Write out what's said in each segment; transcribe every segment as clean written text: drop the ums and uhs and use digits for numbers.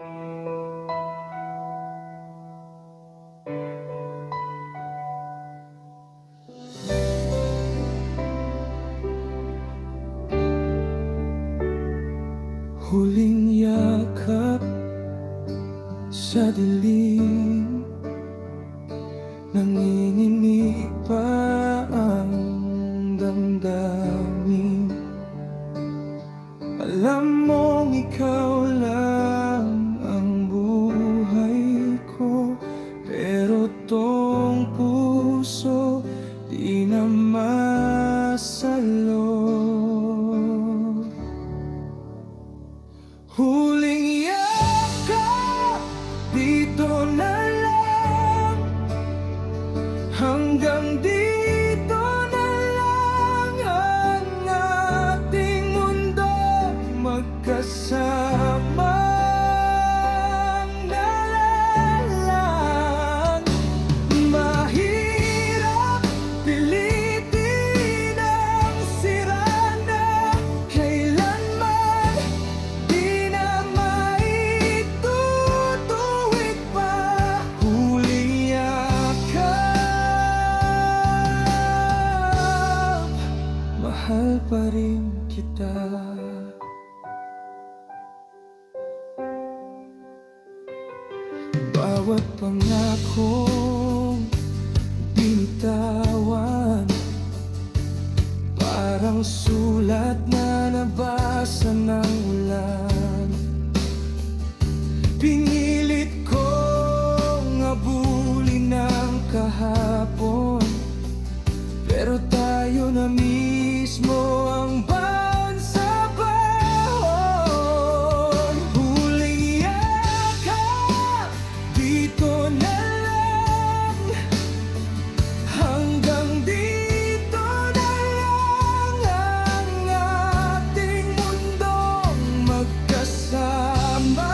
Huling yakap sa dilim, nanginginig pa ang damdamin. Alam mong ikaw lang ang buhay ko, pero tong puso di na masalo. Huling yakap, dito na lang. Hanggang dito na lang ang ating mundo magkasama. Mahirap pilitin ang sira na kailanman di na maitutuwid pa. Huling yakap, mahal pa rin kita. Bawat pangakong binitawan, parang sulat na nabasa ng ulan. Pinilit kong abulin ang kahapon, pero tayo na mismo ang baon sa baon. Huling yakap, dito na lang. Hanggang dito na lang ang ating mundong magkasama.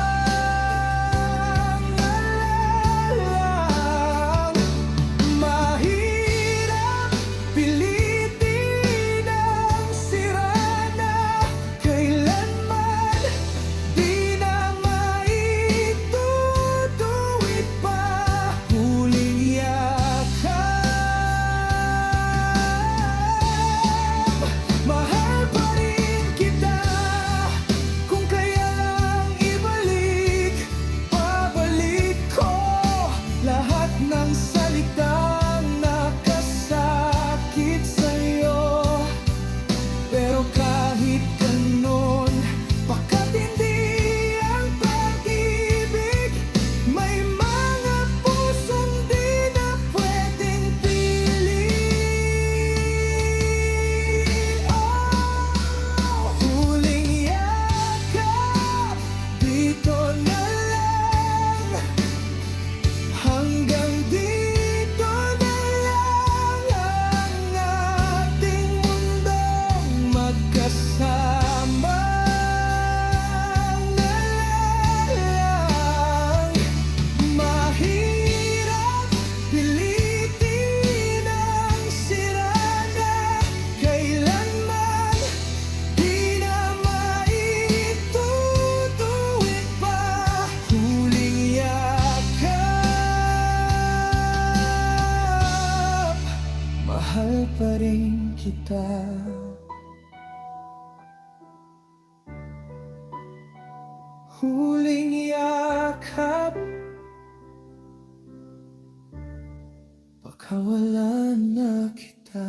Mahirap pilitin ang sira na kailanman di na maitutuwid pa. Huling yakap, mahal pa rin kita. Kung kaya lang ibalik, babalik ko lahat ng salitang nakasakit sa'yo. Pero kahit ganon, baka't hindi ang pag-ibig, may mga pusong di na pwedeng piliin. Oh, huling yakap, dito na lang. Hanggang dito na lang ang ating mundong magkasama na lang. Mahirap pilitin ang sira na kailanman di na maitutuwid pa. Huling yakap, mahal pa rin kita. Huling yakap, baka wala na kita.